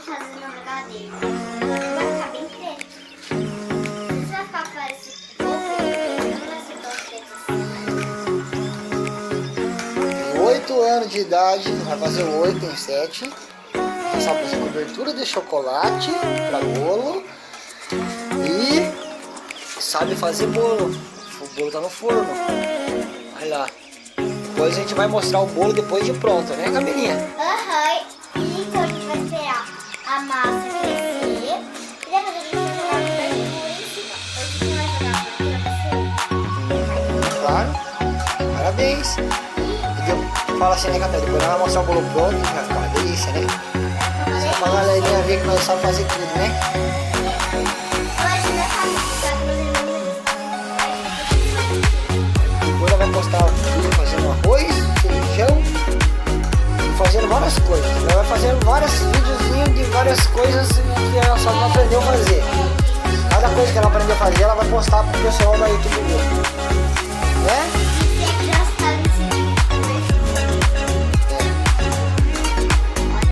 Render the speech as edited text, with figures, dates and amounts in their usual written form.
fazer no brigadeiro. Vai ficar bem preto. Isso vai ficar parecido com o não vai ser tão preto assim. 8 anos de idade, vai fazer 8 em 7. Sabe fazer cobertura de chocolate para bolo. E sabe fazer bolo. O bolo tá no forno. Olha lá. Depois a gente vai mostrar o bolo depois de pronto, né, Camilinha? Aham. E então a gente vai esperar a massa crescer. E depois a gente vai jogar a cobertura em cima. Hoje a gente vai jogar a cobertura pra cima. Claro. Parabéns. Fala assim, né, Camila? Depois nós vamos mostrar o bolo pronto, vai ficar uma delícia, né? Só pra galerinha ver que nós sabemos fazer tudo, né? Depois ela vai postar o vídeo fazendo arroz, feijão e fazendo várias coisas. Ela vai fazendo vários videozinhos de várias coisas que ela só não aprendeu a fazer. Cada coisa que ela aprendeu a fazer, ela vai postar pro pessoal da YouTube.